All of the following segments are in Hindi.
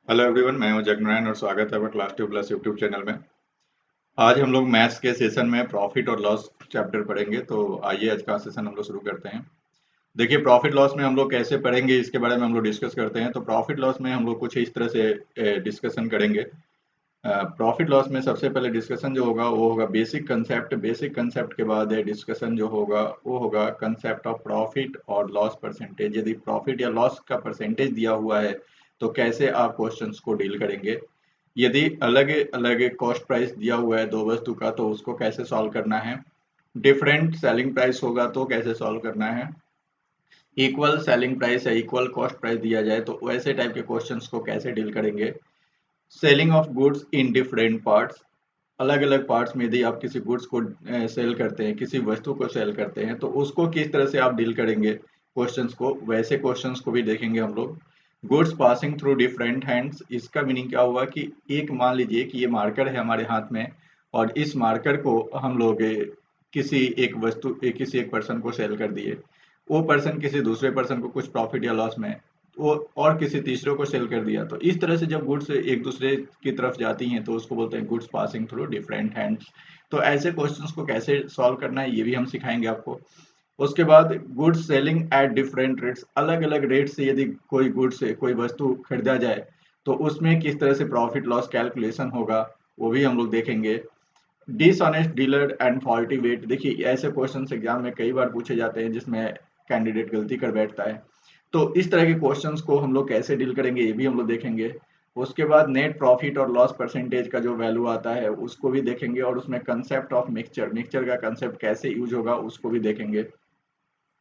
हेलो एवरीवन, मैं हूं जगनारायण और स्वागत है आपका क्लास 2 प्लस यूट्यूब चैनल में। आज हम लोग मैथ्स के सेशन में प्रॉफिट और लॉस चैप्टर पढ़ेंगे। तो आइए आज का सेशन हम लोग शुरू करते हैं। देखिए, प्रॉफिट लॉस में हम लोग कैसे पढ़ेंगे इसके बारे में हम लोग डिस्कस करते हैं। तो प्रॉफिट लॉस में हम लोग कुछ इस तरह से डिस्कशन करेंगे। प्रॉफिट लॉस में सबसे पहले डिस्कशन जो होगा वो होगा बेसिक कंसेप्ट। बेसिक कंसेप्ट के बाद डिस्कशन जो होगा वो होगा कंसेप्ट ऑफ प्रॉफिट और लॉस परसेंटेज। यदि प्रॉफिट या लॉस का परसेंटेज दिया हुआ है तो कैसे आप क्वेश्चंस को डील करेंगे। यदि अलग अलग कॉस्ट प्राइस दिया हुआ है दो वस्तु का तो उसको कैसे सॉल्व करना है। डिफरेंट सेलिंग प्राइस होगा तो कैसे सॉल्व करना है। इक्वल सेलिंग प्राइस या इक्वल कॉस्ट प्राइस दिया जाए तो वैसे टाइप के क्वेश्चंस को कैसे डील करेंगे। Selling of goods in different parts, अलग अलग पार्ट्स में यदि आप किसी गुड्स को सेल करते हैं, किसी वस्तु को सेल करते हैं तो उसको किस तरह से आप डील करेंगे क्वेश्चंस को, वैसे क्वेश्चंस को भी देखेंगे हम लोग। Goods passing through different hands, इसका मीनिंग क्या हुआ कि एक मान लीजिए कि ये मार्कर है हमारे हाथ में और इस मार्कर को हम लोग किसी एक पर्सन को सेल कर दिए। वो पर्सन किसी दूसरे पर्सन को कुछ प्रॉफिट या लॉस में वो और किसी तीसरे को सेल कर दिया। तो इस तरह से जब गुड्स एक दूसरे की तरफ जाती हैं तो उसको बोलते हैं goods passing through different hands. तो ऐसे क्वेश्चंस को कैसे सॉल्व करना है ये भी हम सिखाएंगे आपको। उसके बाद goods selling at different rates, अलग अलग रेट से यदि कोई गुड्स से कोई वस्तु खरीदा जाए तो उसमें किस तरह से प्रॉफिट लॉस कैलकुलेशन होगा वो भी हम लोग देखेंगे। Dishonest dealer and faulty weight, देखिए ऐसे क्वेश्चंस एग्जाम में कई बार पूछे जाते हैं जिसमें कैंडिडेट गलती कर बैठता है। तो इस तरह के क्वेश्चंस को हम लोग कैसे डील करेंगे ये भी हम लोग देखेंगे। उसके बाद नेट प्रॉफिट और लॉस परसेंटेज का जो वैल्यू आता है उसको भी देखेंगे और उसमें कंसेप्ट ऑफ मिक्सचर, मिक्सचर का कंसेप्ट कैसे यूज होगा उसको भी देखेंगे।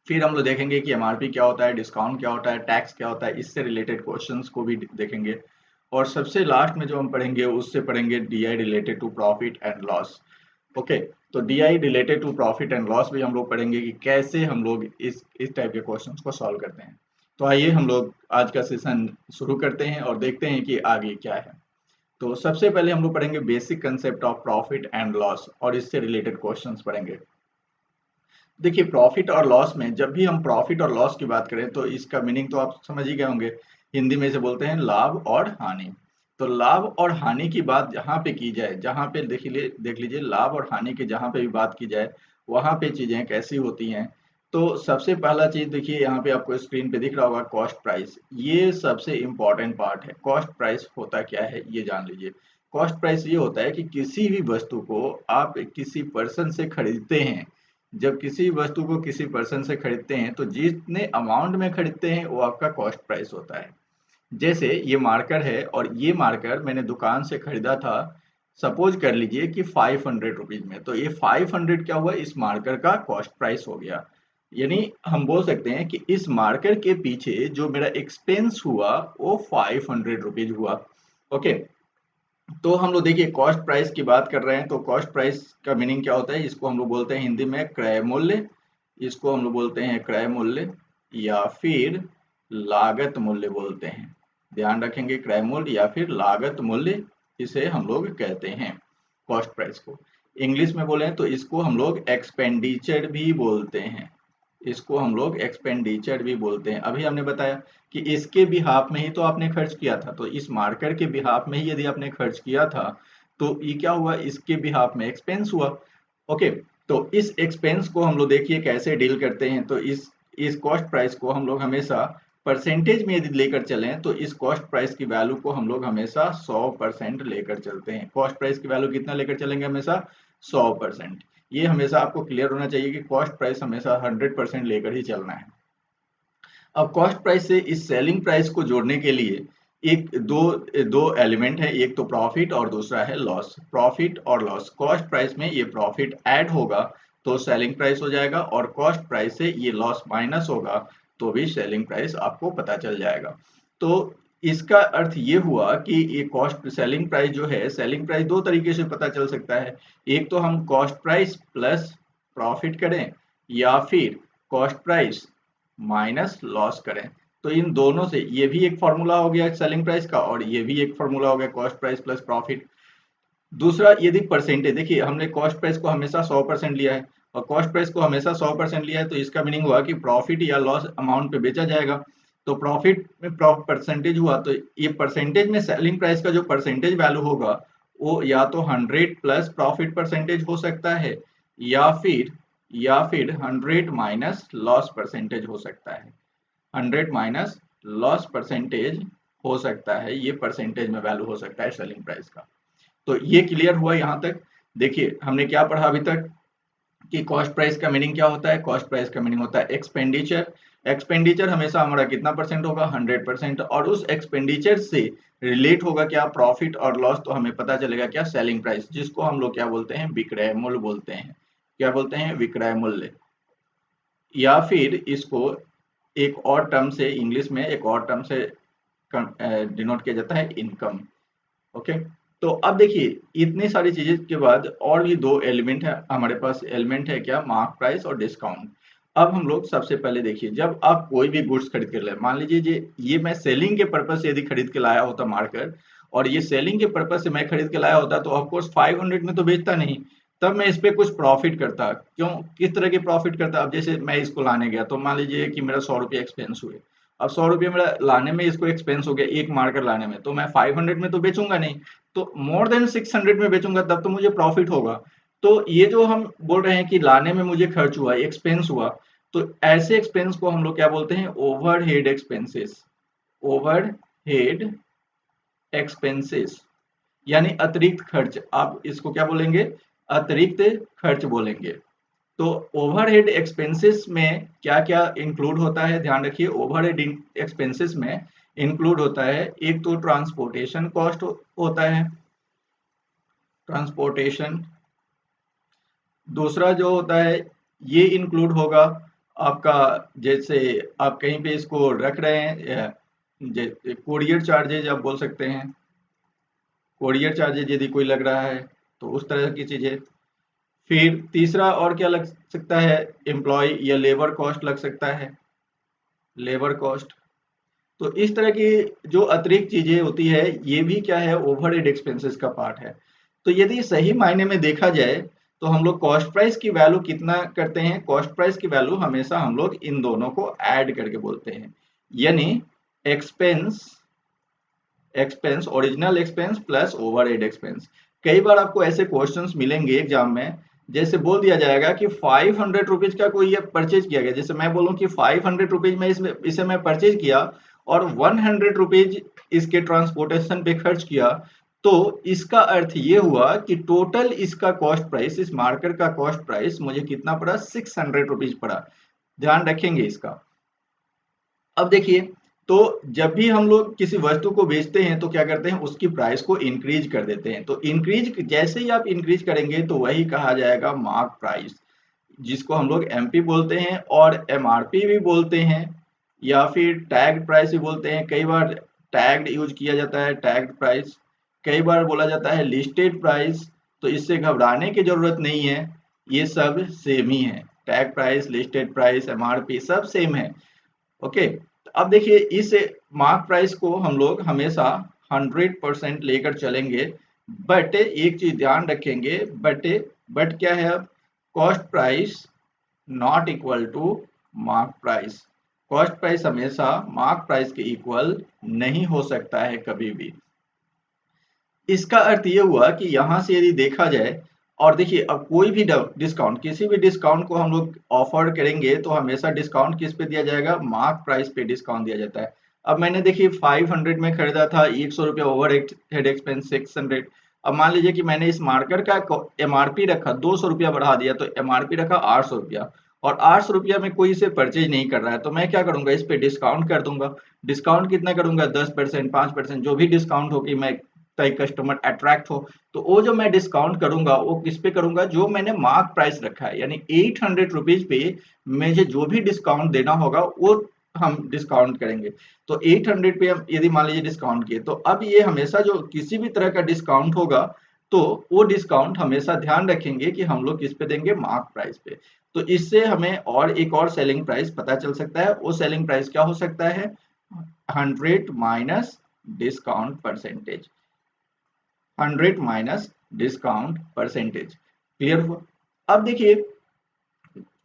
फिर हम लोग देखेंगे कि एमआरपी क्या होता है, डिस्काउंट क्या होता है, टैक्स क्या होता है, इससे रिलेटेड क्वेश्चंस को भी देखेंगे। और सबसे लास्ट में जो हम पढ़ेंगे उससे पढ़ेंगे DI related to profit and loss. Okay, तो DI related to profit and loss भी हम लोग पढ़ेंगे कि कैसे हम लोग इस टाइप के क्वेश्चंस को सॉल्व करते हैं। तो आइए हम लोग आज का सेशन शुरू करते हैं और देखते हैं कि आगे क्या है। तो सबसे पहले हम लोग पढ़ेंगे basic concept of profit and loss और इससे रिलेटेड क्वेश्चंस पढ़ेंगे। देखिए, प्रॉफिट और लॉस में जब भी हम प्रॉफिट और लॉस की बात करें तो इसका मीनिंग तो आप समझ ही गए होंगे। हिंदी में इसे बोलते हैं लाभ और हानि। तो लाभ और हानि की बात जहाँ पे की जाए, जहाँ पे देख लीजिए लाभ और हानि की जहाँ पे भी बात की जाए वहाँ पे चीजें कैसी होती हैं। तो सबसे पहला चीज देखिए, यहाँ पे आपको स्क्रीन पे दिख रहा होगा कॉस्ट प्राइस। ये सबसे इंपॉर्टेंट पार्ट है। कॉस्ट प्राइस होता क्या है ये जान लीजिए। कॉस्ट प्राइस ये होता है कि किसी भी वस्तु को आप किसी पर्सन से खरीदते हैं। जब किसी वस्तु को किसी पर्सन से खरीदते हैं तो जितने अमाउंट में खरीदते हैं वो आपका कॉस्ट प्राइस होता है। जैसे ये मार्कर है और ये मार्कर मैंने दुकान से खरीदा था, सपोज कर लीजिए कि 500 रुपीज में, तो ये 500 क्या हुआ, इस मार्कर का कॉस्ट प्राइस हो गया। यानी हम बोल सकते हैं कि इस मार्कर के पीछे जो मेरा एक्सपेंस हुआ वो 500 रुपीज हुआ। ओके, तो हम लोग देखिए कॉस्ट प्राइस की बात कर रहे हैं तो कॉस्ट प्राइस का मीनिंग क्या होता है, इसको हम लोग बोलते हैं हिंदी में क्रय मूल्य। इसको हम लोग बोलते हैं क्रय मूल्य या फिर लागत मूल्य बोलते हैं। ध्यान रखेंगे, क्रय मूल्य या फिर लागत मूल्य इसे हम लोग कहते हैं कॉस्ट प्राइस को। इंग्लिश में बोले तो इसको हम लोग एक्सपेंडिचर भी बोलते हैं। इसको हम लोग एक्सपेंडिचर भी बोलते हैं। अभी हमने बताया कि इसके बिहाफ में ही तो आपने खर्च किया था, तो इस मार्कर के बिहाफ में ही यदि आपने खर्च किया था तो ये क्या हुआ, इसके बिहाफ में एक्सपेंस हुआ। ओके, तो इस एक्सपेंस को हम लोग देखिए कैसे डील करते हैं। तो इस कॉस्ट प्राइस को हम लोग हमेशा परसेंटेज में यदि लेकर चलें तो इस कॉस्ट प्राइस की वैल्यू को हम लोग हमेशा 100% लेकर चलते हैं। कॉस्ट प्राइस की वैल्यू कितना लेकर चलेंगे, हमेशा 100%। ये हमेशा आपको क्लियर होना चाहिए कि कॉस्ट प्राइस हमेशा 100% लेकर ही चलना है। अब कॉस्ट प्राइस से इस सेलिंग प्राइस को जोड़ने के लिए एक दो दो एलिमेंट है, एक तो प्रॉफिट और दूसरा है लॉस। प्रॉफिट और लॉस, कॉस्ट प्राइस में ये प्रॉफिट ऐड होगा तो सेलिंग प्राइस हो जाएगा और कॉस्ट प्राइस से ये लॉस माइनस होगा तो भी सेलिंग प्राइस आपको पता चल जाएगा। तो इसका अर्थ ये हुआ कि ये कॉस्ट सेलिंग प्राइस जो है, सेलिंग प्राइस दो तरीके से पता चल सकता है। एक तो हम कॉस्ट प्राइस प्लस प्रॉफिट करें या फिर कॉस्ट प्राइस माइनस लॉस करें। तो इन दोनों से ये भी एक फॉर्मूला हो गया सेलिंग प्राइस का और ये भी एक फॉर्मूला हो गया कॉस्ट प्राइस प्लस प्रॉफिट। दूसरा यदि परसेंटेज, देखिए हमने कॉस्ट प्राइस को हमेशा 100% लिया है और कॉस्ट प्राइस को हमेशा 100% लिया है तो इसका मीनिंग हुआ कि प्रॉफिट या लॉस अमाउंट पे बेचा जाएगा। तो प्रॉफिट में परसेंटेज हुआ, तो ये परसेंटेज में सेलिंग प्राइस का जो परसेंटेज वैल्यू होगा वो या तो 100 प्लस प्रॉफिट परसेंटेज हो सकता है या फिर 100 माइनस लॉस परसेंटेज हो सकता है। 100 माइनस लॉस परसेंटेज हो सकता है, ये परसेंटेज में वैल्यू हो सकता है सेलिंग प्राइस का। तो ये क्लियर हुआ यहाँ तक। देखिए हमने क्या पढ़ा अभी तक कि कॉस्ट प्राइस का मीनिंग क्या होता है। कॉस्ट प्राइस का मीनिंग होता है एक्सपेंडिचर। एक्सपेंडिचर हमेशा हमारा कितना परसेंट होगा, 100%, और उस एक्सपेंडिचर से रिलेट होगा क्या, प्रॉफिट और लॉस। तो हमें पता चलेगा क्या, सेलिंग प्राइस, जिसको हम लोग क्या बोलते हैं, विक्रय मूल्य बोलते हैं। क्या बोलते हैं, विक्रय मूल्य। या फिर इसको एक और टर्म से, इंग्लिश में एक और टर्म से डिनोट किया जाता है, इनकम। ओके। तो अब देखिए इतनी सारी चीजें के बाद और भी दो एलिमेंट है हमारे पास। एलिमेंट है क्या, मार्क प्राइस और डिस्काउंट। अब हम लोग सबसे पहले देखिए, जब आप कोई भी गुड्स खरीद के लाए, मान लीजिए ये मैं सेलिंग के पर्पज से यदि खरीद के लाया होता मार्कर, और ये सेलिंग के पर्पज से मैं खरीद के लाया होता, तो ऑफकोर्स 500 में तो बेचता नहीं, तब मैं इस पे कुछ प्रॉफिट करता। क्यों, किस तरह की प्रॉफिट करता। अब जैसे मैं इसको लाने गया, तो मान लीजिए कि मेरा 100 रुपये एक्सपेंस हुए। अब 100 रुपये मेरा लाने में इसको एक्सपेंस हो गया, एक मार्कर लाने में, तो मैं 500 में तो बेचूंगा नहीं, तो मोर देन 600 में बेचूंगा, तब तो मुझे प्रॉफिट होगा। तो ये जो हम बोल रहे हैं कि लाने में मुझे खर्च हुआ, एक्सपेंस हुआ, तो ऐसे एक्सपेंस को हम लोग क्या बोलते हैं, ओवरहेड एक्सपेंसेस। ओवरहेड एक्सपेंसेस यानी अतिरिक्त खर्च, आप इसको क्या बोलेंगे, अतिरिक्त खर्च बोलेंगे। तो ओवरहेड एक्सपेंसेस में क्या क्या इंक्लूड होता है, ध्यान रखिए। ओवरहेड एक्सपेंसेस में इंक्लूड होता है, एक तो ट्रांसपोर्टेशन कॉस्ट होता है, ट्रांसपोर्टेशन। दूसरा जो होता है, ये इंक्लूड होगा आपका, जैसे आप कहीं पे इसको रख रहे हैं, कोरियर चार्जेज आप बोल सकते हैं। कोरियर चार्जेज यदि कोई लग रहा है तो उस तरह की चीजें। फिर तीसरा और क्या लग सकता है, एम्प्लॉय या लेबर कॉस्ट लग सकता है, लेबर कॉस्ट। तो इस तरह की जो अतिरिक्त चीजें होती है, ये भी क्या है, ओवरहेड एक्सपेंसेस का पार्ट है। तो यदि सही मायने में देखा जाए, तो हम लोग कॉस्ट प्राइस की वैल्यू कितना करते हैं, कॉस्ट प्राइस की वैल्यू हमेशा हम लोग इन दोनों को ऐड करके बोलते हैं, यानी expense, expense original expense plus overhead expense. कई बार आपको ऐसे क्वेश्चंस मिलेंगे एग्जाम में, जैसे बोल दिया जाएगा कि 500 रुपीज का कोई ये परचेज किया गया, जैसे मैं बोलूं कि 500 रुपीज में इसे मैं परचेज किया और 100 रुपीज इसके ट्रांसपोर्टेशन पे खर्च किया, तो इसका अर्थ ये हुआ कि टोटल इसका कॉस्ट प्राइस, इस मार्कर का कॉस्ट प्राइस मुझे कितना पड़ा, 600 रुपीज पड़ा। ध्यान रखेंगे इसका। अब देखिए, तो जब भी हम लोग किसी वस्तु को बेचते हैं तो क्या करते हैं, उसकी प्राइस को इंक्रीज कर देते हैं। तो इंक्रीज जैसे ही आप इंक्रीज करेंगे तो वही कहा जाएगा मार्क प्राइस, जिसको हम लोग एमपी बोलते हैं और एमआरपी भी बोलते हैं, या फिर टैग्ड प्राइस भी बोलते हैं। कई बार टैग्ड यूज किया जाता है, टैग्ड प्राइस। कई बार बोला जाता है लिस्टेड प्राइस। तो इससे घबराने की जरूरत नहीं है, ये सब सेम ही है। Tag price, listed price, MRP सब सेम है। ओके। तो अब देखिए इस मार्क प्राइस को हम लोग हमेशा 100% लेकर चलेंगे, बट एक चीज ध्यान रखेंगे, बट क्या है, अब cost price not equal to mark price. Cost price हमेशा मार्क प्राइस के इक्वल नहीं हो सकता है कभी भी। इसका अर्थ ये हुआ कि यहां से यदि देखा जाए, और देखिए अब कोई भी डिस्काउंट, किसी भी डिस्काउंट को हम लोग ऑफर करेंगे तो हमेशा डिस्काउंट किस पे दिया जाएगा, मार्क प्राइस पे डिस्काउंट दिया जाता है। अब मैंने देखिए 500 में खरीदा था, 100 रुपया ओवर हेड एक्सपेंस 600। अब मान लीजिए कि मैंने इस मार्कर का एमआरपी रखा, 200 रुपया बढ़ा दिया, तो एमआरपी रखा 800 रुपया, और 800 रुपया में कोई इसे परचेज नहीं कर रहा है, तो मैं क्या करूंगा, इस पे डिस्काउंट कर दूंगा। डिस्काउंट कितना करूंगा, 10%, 5%, जो भी डिस्काउंट हो कि मैं कई कस्टमर अट्रैक्ट हो। तो वो जो मैं डिस्काउंट करूंगा वो किस पे करूंगा, जो मैंने मार्क प्राइस रखा है, यानी 800 रुपीज पे मुझे जो भी डिस्काउंट देना होगा वो हम डिस्काउंट करेंगे। तो 800 पे हम यदि मान लीजिए डिस्काउंट किए, तो अब ये हमेशा जो किसी भी तरह का डिस्काउंट होगा, तो वो डिस्काउंट हमेशा ध्यान रखेंगे कि हम लोग किस पे देंगे, मार्क प्राइस पे। तो इससे हमें और एक और सेलिंग प्राइस पता चल सकता है। वो सेलिंग प्राइस क्या हो सकता है, 100 minus discount percentage, 100 minus discount percentage. Clear हुआ। अब देखिए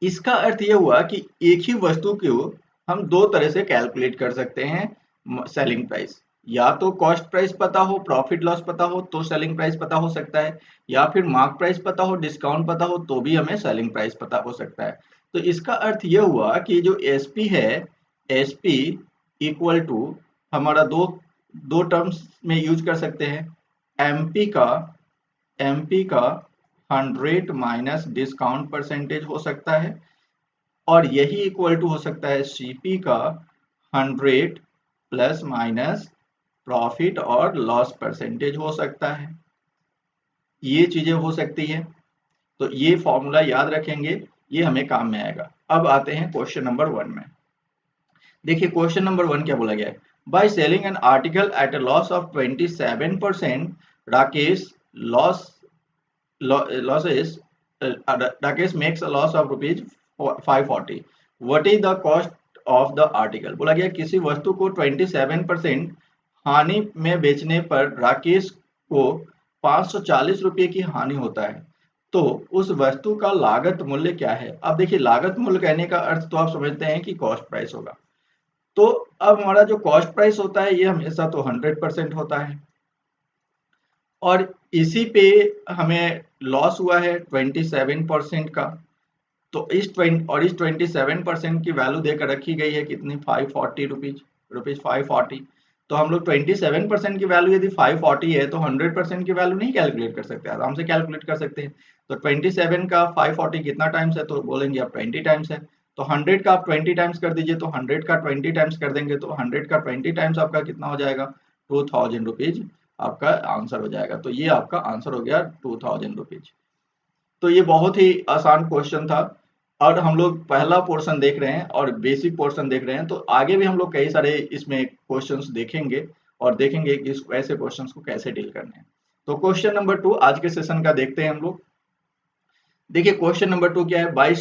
इसका अर्थ यह हुआ कि एक ही वस्तु को हम दो तरह से कैलकुलेट कर सकते हैं सेलिंग प्राइस। या तो कॉस्ट प्राइस पता हो, प्रॉफिट लॉस पता हो तो सेलिंग प्राइस पता हो सकता है, या फिर मार्क प्राइस पता हो, डिस्काउंट पता हो तो भी हमें सेलिंग प्राइस पता हो सकता है। तो इसका अर्थ ये हुआ कि जो एसपी है, एसपी इक्वल टू हमारा दो दो टर्म्स में यूज कर सकते हैं। एमपी का एमपी का 100 माइनस डिस्काउंट परसेंटेज हो सकता है, और यही इक्वल टू हो सकता है सीपी का 100 प्लस माइनस प्रॉफिट और लॉस परसेंटेज हो सकता है। ये चीजें हो सकती है, तो ये फॉर्मूला याद रखेंगे, ये हमें काम में आएगा। अब आते हैं क्वेश्चन नंबर 1 में। देखिए क्वेश्चन नंबर 1 क्या बोला गया है, by selling an article eight a loss of 27%, Rakesh loss losses, Rakesh makes a loss of rupees 540. What is the cost of the article? बोला गया किसी वस्तु को 27% हानि में बेचने पर राकेश को 540 रुपये की हानि होता है, तो उस वस्तु का लागत मूल्य क्या है? अब देखिए लागत मूल्य कहने का अर्थ तो आप समझते हैं कि कॉस्ट प्राइस होगा। तो अब हमारा जो कॉस्ट प्राइस होता है ये हमेशा तो 100% होता है, और इसी पे हमें लॉस हुआ है 27% का। तो इस 27% की वैल्यू देकर रखी गई है कितनी, 540 रुपीज 540। तो हम लोग 27% की वैल्यू यदि 540 है तो 100% की वैल्यू नहीं कैलकुलेट कर सकते, आराम से कैलकुलेट कर सकते हैं। तो 27 का 540 कितना टाइम्स है, तो बोलेंगे आप 20 टाइम्स है। तो 100 का आप 20 टाइम्स कर दीजिए, तो 100 का 20 टाइम्स कर देंगे तो 100 का 20 टाइम्स आपका कितना हो जाएगा, 2000 रुपीज आपका आंसर हो जाएगा। तो ये आपका आंसर हो गया 2000 रुपीज। तो ये बहुत ही आसान क्वेश्चन था, और हम लोग पहला पोर्शन देख रहे हैं और बेसिक पोर्शन देख रहे हैं, तो आगे भी हम लोग कई सारे इसमें क्वेश्चंस देखेंगे और देखेंगे कि ऐसे क्वेश्चंस को कैसे डील करने हैं। तो क्वेश्चन नंबर 2 आज के सेशन का देखते हैं हम लोग। देखिए क्वेश्चन नंबर 2 क्या है, by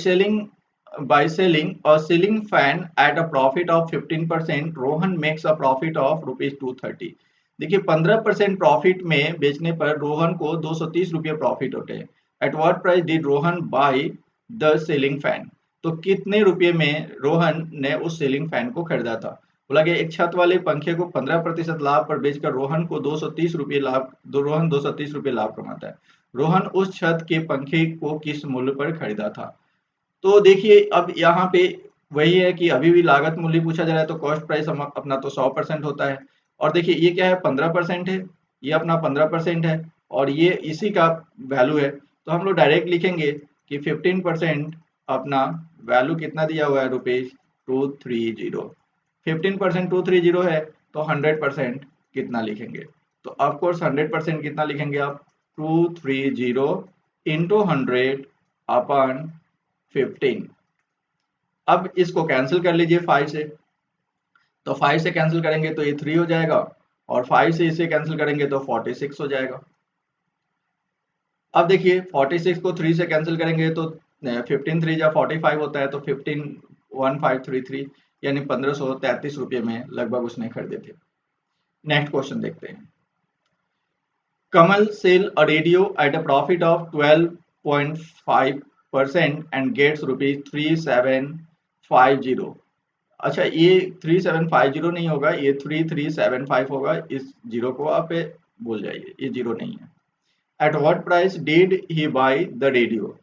selling a ceiling fan eight a profit of 15%, Rohan makes a profit of rupees 230। देखिए 15% प्रॉफिट में बेचने पर रोहन को 230 रुपये प्रॉफिट होते हैं। At what price did Rohan by the ceiling fan? तो कितने रुपये में रोहन ने उस सीलिंग फैन को खरीदा था? बोला गया एक छत वाले पंखे को 15% लाभ पर बेचकर रोहन को 230 रुपये लाभ, रोहन 230 रुपये लाभ कमाता है। रोहन उस छत के पंखे को किस मूल्य पर खरीदा था? तो देखिए अब यहाँ पे वही है कि अभी भी लागत मूल्य पूछा जा रहा है, तो कॉस्ट प्राइस अपना तो 100% होता है। और देखिए ये क्या है, 15% है, ये अपना 15% है, और ये इसी का वैल्यू है। तो हम लोग डायरेक्ट लिखेंगे कि 15% अपना वैल्यू कितना दिया हुआ है, रुपीज 230। 15% 230 है, तो 100% कितना लिखेंगे? तो ऑफकोर्स 100% कितना लिखेंगे आप, 230 इंटू 100 अपन 15। अब इसको कैंसिल कर लीजिए 5 से, तो 5 से कैंसिल करेंगे तो ये 3 हो जाएगा, और 5 से इसे कैंसिल करेंगे तो 46 हो जाएगा। अब देखिए 46 को 3 से कैंसिल करेंगे तो 15 3 जा 45 होता है, तो 15,1533 यानी 1533 रुपये में लगभग उसने खरीदे थे। नेक्स्ट क्वेश्चन देखते हैं। Kamal sell a radio at a profit of 12.5% and gets rupees 3750। अच्छा ये 3750 नहीं होगा, ये 3375 होगा, इस जीरो को आप भूल जाइए, ये जीरो नहीं है। At what price did he by the radio?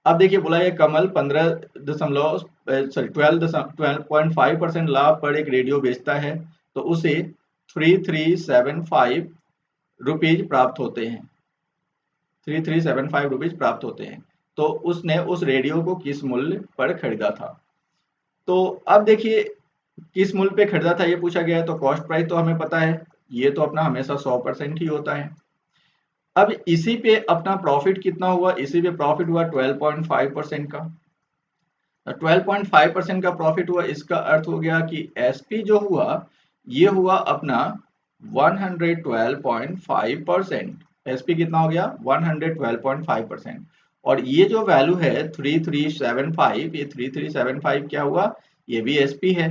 अब देखिए बोला है कमल 12.5% लाभ पर एक रेडियो बेचता है, तो उसे 3375 रुपीज प्राप्त होते हैं, 3375 रुपीज प्राप्त होते हैं। तो उसने उस रेडियो को किस मूल्य पर खरीदा था? तो अब देखिए किस मूल्य पे खरीदा था ये पूछा गया है, तो कॉस्ट प्राइस तो हमें पता है, ये तो अपना हमेशा 100% ही होता है। अब इसी पे अपना प्रॉफिट कितना हुआ, इसी पे प्रॉफिट हुआ 12.5% का। 12.5% का प्रॉफिट हुआ, इसका अर्थ हो गया कि एसपी जो हुआ ये हुआ अपना 112.5%। एसपी कितना हो गया, 112.5%। और ये जो वैल्यू है 3375, ये 3375 क्या हुआ, ये भी एसपी है।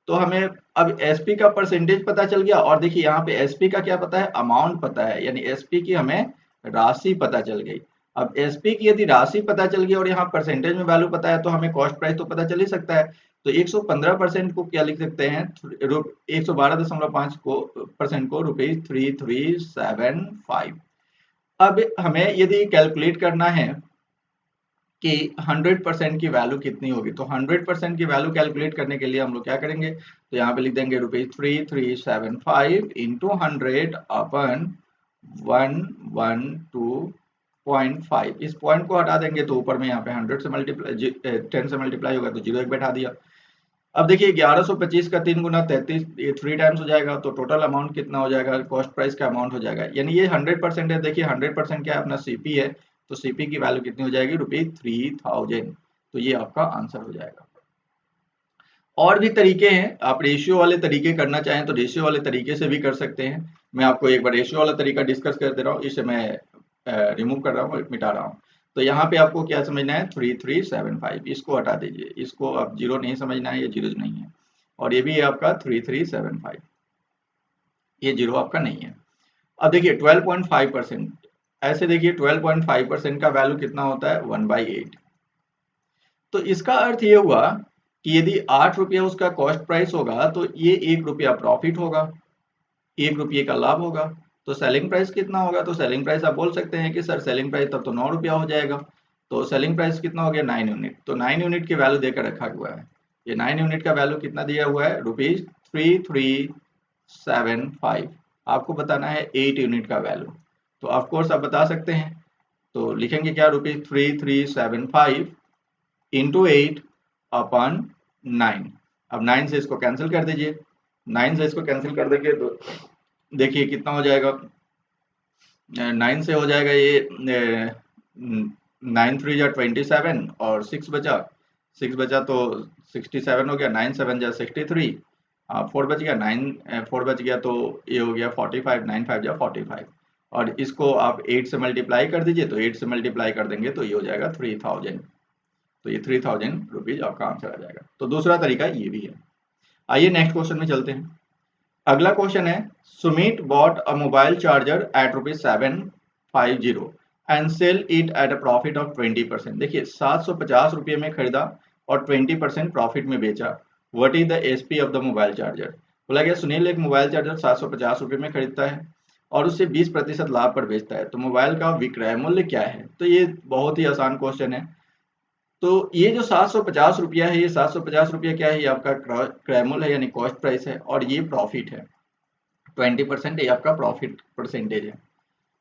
तो हमें अब एसपी का परसेंटेज पता चल गया, और देखिए यहाँ पे एसपी का क्या पता है, अमाउंट पता है, यानी एसपी की हमें राशि पता चल गई। अब एसपी की यदि राशि पता चल गई और यहाँ परसेंटेज में वैल्यू पता है, तो हमें कॉस्ट प्राइस तो पता चल ही सकता है। तो 115% को क्या लिख सकते हैं, 112.5 को परसेंट को ₹3375। अब हमें यदि कैलकुलेट करना है कि 100% की वैल्यू कितनी होगी, तो 100% की वैल्यू कैलकुलेट करने के लिए हम लोग क्या करेंगे, तो यहाँ पे लिख देंगे ₹3375 इंटू 100 अपन 112.5। इस पॉइंट को हटा देंगे तो ऊपर में यहाँ पे 100 से मल्टीप्लाई 10 से मल्टीप्लाई होगा तो 0 एक बैठा दिया। अब देखिए 1125 का 3 गुना 33, ये 3 टाइम्स हो जाएगा, तो टोटल अमाउंट कितना हो जाएगा, कॉस्ट प्राइस का अमाउंट हो जाएगा, यानी ये 100% है। देखिए 100% क्या है, अपना सीपी है, तो सीपी की वैल्यू कितनी हो जाएगी, ₹3000। तो ये आपका आंसर हो जाएगा। और भी तरीके हैं, आप रेशियो वाले तरीके करना चाहें तो रेशियो वाले तरीके से भी कर सकते हैं। मैं आपको एक बार रेशियो वाला तरीका डिस्कस कर दे रहा हूँ, इसे मैं रिमूव कर रहा हूँ, मिटा रहा हूँ। तो यहाँ पे आपको क्या समझना है, 3375, इसको हटा दीजिए, इसको अब 0 नहीं समझना है, ये 0 नहीं है, और ये भी आपका 3375, ये 0 आपका नहीं है। अब देखिए 12.5%, ऐसे देखिए 12.5% का वैल्यू कितना होता है, 1/8। तो इसका अर्थ ये हुआ कि यदि 8 रुपया उसका कॉस्ट प्राइस होगा तो ये 1 रुपया प्रॉफिट होगा, 1 रुपये का लाभ होगा। तो सेलिंग प्राइस कितना होगा, तो सेलिंग प्राइस आप बोल सकते हैं कि सर सेलिंग प्राइस तब तो 9 रुपया हो जाएगा। तो सेलिंग प्राइस कितना हो गया, 9 यूनिट। तो 9 यूनिट की वैल्यू देकर रखा हुआ है, ये 9 यूनिट का वैल्यू कितना दिया हुआ है, ₹3375। आपको बताना है 8 यूनिट का वैल्यू, तो ऑफकोर्स आप बता सकते हैं। तो लिखेंगे क्या, ₹3375 इंटू 8 अपन 9। अब 9 से इसको कैंसिल कर दीजिए, 9 से इसको कैंसिल कर देंगे तो देखिए कितना हो जाएगा, 9 से हो जाएगा ये 9 3 जा 27 और 6 बचा, 6 बचा तो 67 हो गया, 9 7 जा 63, 4 बच गया, 9 4 बच गया तो ये हो गया 45, 9 5 जा 45, और इसको आप 8 से मल्टीप्लाई कर दीजिए, तो 8 से मल्टीप्लाई कर देंगे तो ये हो जाएगा 3000। तो ये 3000 रुपीज आपका आंसर आ जाएगा। तो दूसरा तरीका ये भी है। आइए नेक्स्ट क्वेश्चन में चलते हैं। अगला क्वेश्चन है, Sumit bought a mobile charger at ₹750 and sell it at a profit of 20%। देखिए 750 रुपये में खरीदा और 20% प्रॉफिट में बेचा। What is the SP of the mobile charger. बोला गया सुनील एक मोबाइल चार्जर 750 रुपये में खरीदता है और उसे 20% लाभ पर बेचता है, तो मोबाइल का विक्रय मूल्य क्या है। तो ये बहुत ही आसान क्वेश्चन है। तो ये जो 750 रुपया है, ये 750 रुपया क्या है, ये आपका क्रय मूल्य है, यानी कॉस्ट प्राइस है, और ये प्रॉफिट है 20%, ये आपका प्रॉफिट परसेंटेज है।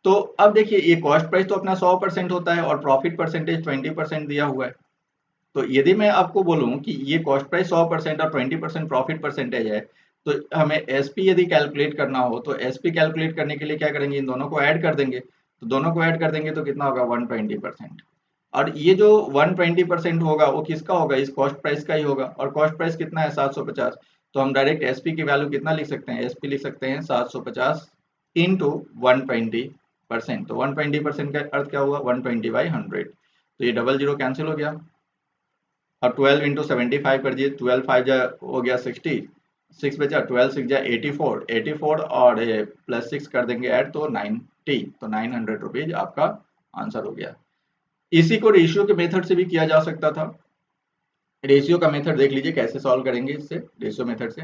तो अब देखिए ये कॉस्ट प्राइस तो अपना 100% होता है और प्रॉफिट परसेंटेज 20% दिया हुआ है। तो यदि मैं आपको बोलूं कि ये कॉस्ट प्राइस 100% और 20% प्रॉफिट परसेंटेज है, तो हमें एसपी यदि कैलकुलेट करना हो तो एसपी कैलकुलेट करने के लिए क्या करेंगे, इन दोनों को ऐड कर देंगे। तो दोनों को ऐड कर देंगे तो कितना होगा, 120%। और ये जो 120% होगा वो किसका होगा, इस कॉस्ट प्राइस का ही होगा, और कॉस्ट प्राइस कितना है 750। तो हम डायरेक्ट एसपी की वैल्यू कितना लिख सकते हैं, एसपी लिख सकते हैं 750 इंटू 120%। तो 120% का अर्थ क्या हुआ, 120/100। तो ये डबल जीरो कैंसिल हो गया, और 12 इंटू 75 कर दिए, 12 5 जा हो गया 60, 6 बचा, 12 6 जा 84, 84 और प्लस 6 कर देंगे ऐड तो 90, तो 900 रुपीज आपका आंसर हो गया। इसी को रेशियो के मेथड से भी किया जा सकता था। रेशियो का मेथड देख लीजिए कैसे सॉल्व करेंगे इससे, रेशियो मेथड से।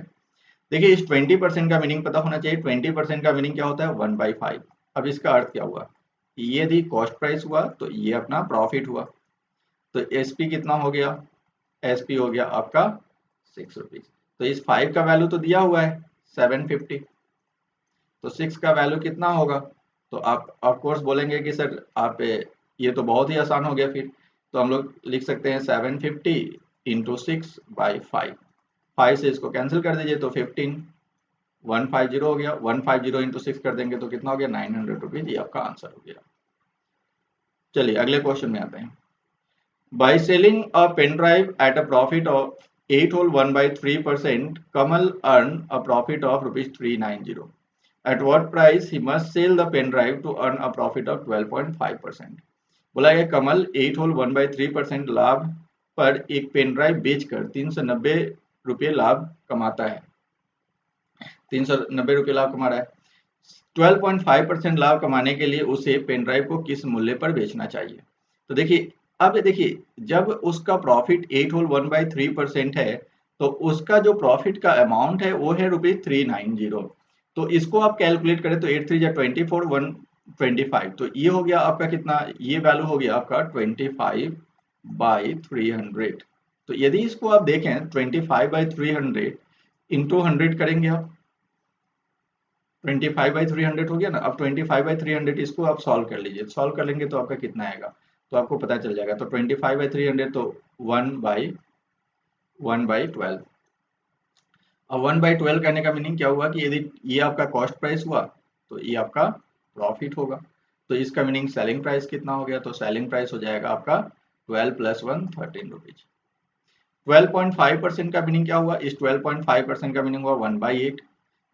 देखिए इस 20% का मीनिंग पता होना चाहिए। 20% का मीनिंग क्या होता है, 1/5। अब इसका अर्थ क्या हुआ, ये यदि कॉस्ट प्राइस हुआ तो ये अपना प्रॉफिट हुआ। तो एसपी कितना हो गया, एसपी हो गया आपका 6 रुपीज। तो इस 5 का वैल्यू तो दिया हुआ है 750, तो 6 का वैल्यू कितना होगा। तो आप ऑफ कोर्स बोलेंगे कि सर आप ये तो बहुत ही आसान हो गया फिर। तो हम लोग लिख सकते हैं 750 इंटू 6/5, 5 से इसको कैंसिल कर दीजिए तो 15, 150 हो गया, 150 इंटू 6 कर देंगे तो कितना हो गया, 900 रुपीज, ये आपका आंसर हो गया। चलिए अगले क्वेश्चन में आते हैं। By selling a pen drive at a profit of 8 whole 1/3%, Kamal earned a profit of ₹390. At what price he must sell the pen drive to earn a profit of 12.5%? बोला गया कमल 8 होल 1/3% लाभ पर एक पेन ड्राइव बेचकर 390 रुपये लाभ कमाता है, 390 रुपये लाभ कमा रहा है। 12.5% लाभ कमाने के लिए उसे पेन ड्राइव को किस मूल्य पर बेचना चाहिए। तो देखिए अब देखिए जब उसका प्रॉफिट 8 होल 1/3% है तो उसका जो प्रॉफिट का अमाउंट है वो है ₹390। तो इसको आप कैलकुलेट करें तो 8 3 जा 24 125, तो ये हो गया आपका कितना, ये वैल्यू हो गया आपका 25/300। तो यदि इसको आप देखें 25/300 इंटू 100 करेंगे आप, 25/300 हो गया ना। अब 25/300 इसको आप सॉल्व कर लीजिए, सॉल्व कर लेंगे तो आपका कितना आएगा, तो आपको पता चल जाएगा। तो 25/300 तो 1/12। अब 1/12 करने का मीनिंग क्या हुआ कि यदि ये आपका कॉस्ट प्राइस हुआ तो ये आपका प्रॉफिट होगा। तो इसका मीनिंग सेलिंग प्राइस कितना हो गया, तो सेलिंग प्राइस हो जाएगा आपका 12 + 1 13 रुपीज। 12.5% का मीनिंग क्या हुआ, इस 12.5% का मीनिंग हुआ 1/8।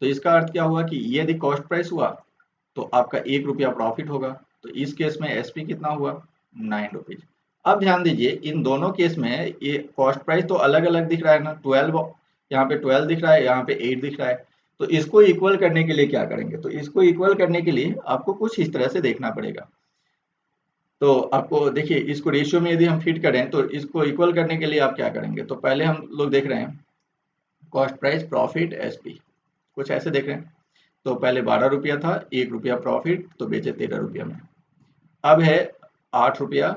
तो इसका अर्थ क्या हुआ कि ये यदि कॉस्ट प्राइस हुआ तो आपका ₹1 प्रॉफिट होगा। तो इस केस में एसपी कितना हुआ, 9 रुपीज। अब ध्यान दीजिए इन दोनों केस में ये कॉस्ट प्राइस तो अलग अलग दिख रहा है ना, 12 यहाँ पे 12 दिख रहा है, यहाँ पे 8 दिख रहा है। तो इसको इक्वल करने के लिए क्या करेंगे, तो इसको इक्वल करने के लिए आपको कुछ इस तरह से देखना पड़ेगा। तो आपको देखिए इसको रेशियो में यदि हम फिट करें तो इसको इक्वल करने के लिए आप क्या करेंगे, तो पहले हम लोग देख रहे हैं कॉस्ट प्राइस प्रॉफिट एसपी, कुछ ऐसे देख रहे हैं। तो पहले ₹12 था, ₹1 प्रॉफिट तो बेचे ₹13 में। अब है ₹8,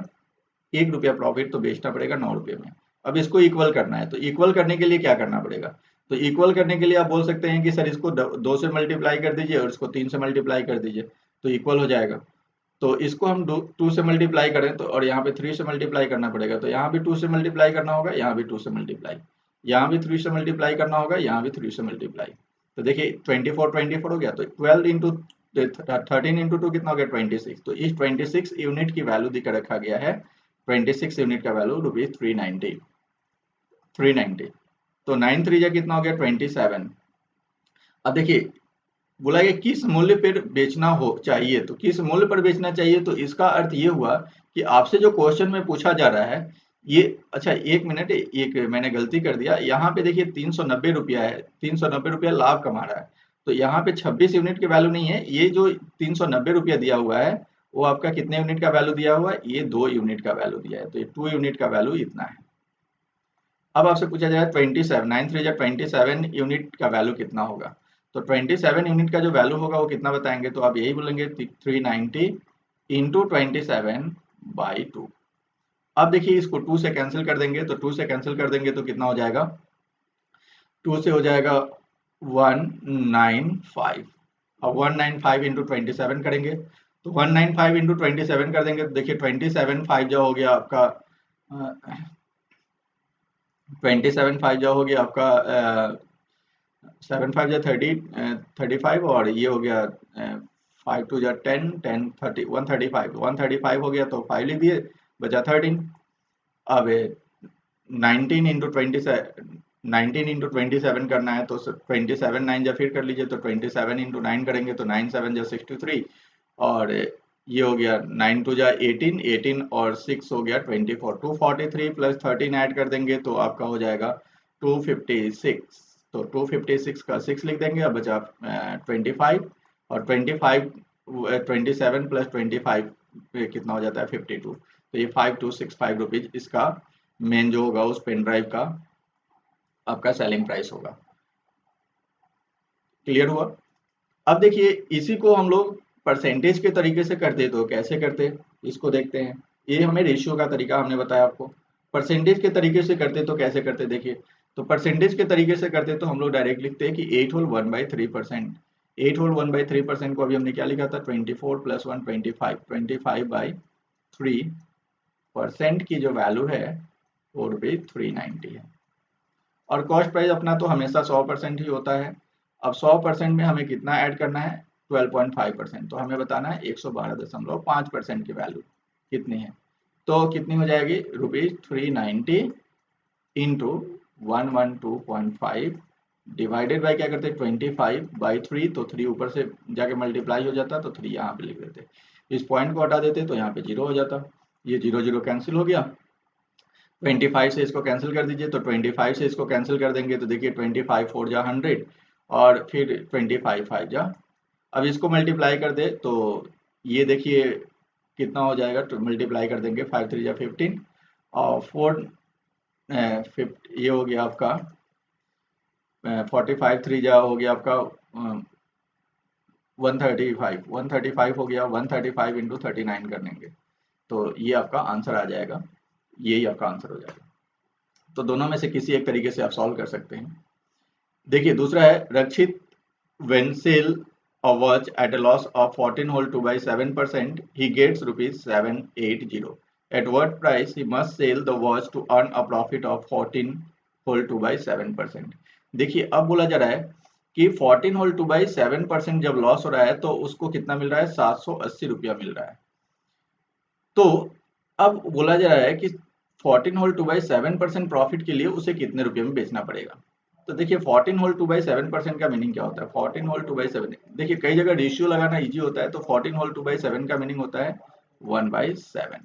₹1 प्रॉफिट तो बेचना पड़ेगा ₹9 में। अब इसको इक्वल करना है, तो इक्वल करने के लिए क्या करना पड़ेगा, तो इक्वल करने के लिए आप बोल सकते हैं कि सर इसको 2 से मल्टीप्लाई कर दीजिए और इसको 3 से मल्टीप्लाई कर दीजिए, तो इक्वल हो जाएगा। तो इसको हम 2 से मल्टीप्लाई करें तो, और यहाँ पे 3 से मल्टीप्लाई करना पड़ेगा, तो यहाँ भी 2 से मल्टीप्लाई करना होगा, यहाँ भी 2 से मल्टीप्लाई, यहाँ भी 3 से मल्टीप्लाई करना होगा, यहाँ भी 3 से मल्टीप्लाई। तो देखिए 24 हो गया, तो 12 इंटू 13 इंटू 2 कितना हो गया, 26। तो इस 26 यूनिट की वैल्यू दिखा रखा गया है, 26 यूनिट का वैल्यू ₹390। तो 9 3 जा कितना हो गया, 27। अब देखिए बोला कि किस मूल्य पर बेचना हो चाहिए, तो किस मूल्य पर बेचना चाहिए, तो इसका अर्थ ये हुआ कि आपसे जो क्वेश्चन में पूछा जा रहा है ये, अच्छा एक मिनट, एक मैंने गलती कर दिया, यहाँ पे देखिए ₹390 है, ₹390 लाभ कमा रहा है। तो यहाँ पे 26 यूनिट की वैल्यू नहीं है, ये जो ₹390 दिया हुआ है वो आपका कितने यूनिट का वैल्यू दिया हुआ है, ये 2 यूनिट का वैल्यू दिया है, तो ये 2 यूनिट का वैल्यू इतना है। अब आपसे पूछा जाए 27, 9 3 जा 27 यूनिट का वैल्यू कितना होगा, तो 27 यूनिट का जो वैल्यू होगा वो कितना बताएंगे, तो आप यही बोलेंगे 390 इंटू 27/2। अब देखिए इसको 2 से कैंसिल कर देंगे, तो 2 से कैंसिल कर देंगे तो कितना हो जाएगा, 2 से हो जाएगा 195। अब 195 इंटू 27 करेंगे, तो 195 इंटू 27 कर देंगे, तो देखिए 27 5 जो हो गया आपका 27 5 जो हो गया आपका 7 5 जा 30 35, और ये हो गया 5 2 जा 10 10 30 135, 135 हो गया तो 5 लिख दिए, बचा 13। अब 19 इंटू 27 करना है, तो 27 9 जा फिर कर लीजिए, तो 27 इंटू 9 करेंगे तो 9 7 जा 63, और ये हो गया 9 2 जा 18 18 और 6 हो गया 24, 243 प्लस 13 ऐड कर देंगे तो आपका हो जाएगा 256। तो 256 का 6 लिख देंगे, अब बचा 25, और 25 27 प्लस 25 कितना हो जाता है 52। तो ये 5265 रुपीज इसका मेन जो होगा उस पेन ड्राइव का आपका सेलिंग प्राइस होगा। क्लियर हुआ। अब देखिए इसी को हम लोग परसेंटेज के तरीके से करते, तो कैसे करते इसको देखते हैं। ये हमें रेशियो का तरीका हमने बताया आपको। परसेंटेज के तरीके से करते तो कैसे करते देखिए, तो परसेंटेज के तरीके से करते तो हम लोग डायरेक्ट लिखते हैं कि 8 होल 1/3%। 8 होल 1/3% को अभी हमने क्या लिखा था, 24 + 1 25, 25/3% की जो वैल्यू है वो ₹390 है। और कॉस्ट प्राइस अपना तो हमेशा 100% ही होता है। अब 100% में हमें कितना ऐड करना है, 12.5%, तो हमें बताना है 112.5% की वैल्यू कितनी है, तो कितनी हो जाएगी, ₹390 इंटू 112.5 डिवाइडेड बाई क्या करते हैं 25/3, तो 3 ऊपर से जाके मल्टीप्लाई हो जाता, तो 3 यहाँ पे लिख देते, इस पॉइंट को हटा देते तो यहाँ पे 0 हो जाता, ये 0 0 कैंसिल हो गया। 25 से इसको कैंसिल कर दीजिए, तो 25 से इसको कैंसिल कर देंगे तो देखिए 25 4 जा 100, और फिर 25 5 जा, अब इसको मल्टीप्लाई कर दे तो ये देखिए कितना हो जाएगा, तो मल्टीप्लाई कर देंगे 5 3 जा 15, और 4 ये हो गया आपका 45 3 जा हो गया आपका 135 हो गया, 135 इंटू 39 कर लेंगे तो ये आपका आंसर आ जाएगा, यही आपका आंसर हो जाएगा। तो दोनों में से किसी एक तरीके से आप सॉल्व कर सकते हैं। देखिए दूसरा है रक्षित when sell a watch at a loss of 14 whole 2 by 7%, he gets rupees 780. At what price he must sell the watch to earn a profit of 14 whole 2 by 7%? देखिए अब बोला जा रहा है कि 14 होल 2 बाई 7% जब लॉस हो रहा है तो उसको कितना मिल रहा है, 780 रुपया मिल रहा है। तो अब बोला जा रहा है कि 14 होल 2 बाई 7% प्रॉफिट के लिए उसे कितने रुपए में बेचना पड़ेगा। तो देखिए 14 होल 2 बाई 7% का मीनिंग क्या होता है, 14 होल 2 बाई 7, देखिए कई जगह रेशियो लगाना इजी होता है, तो 14 होल 2 बाई 7 का मीनिंग होता है 1 बाई 7।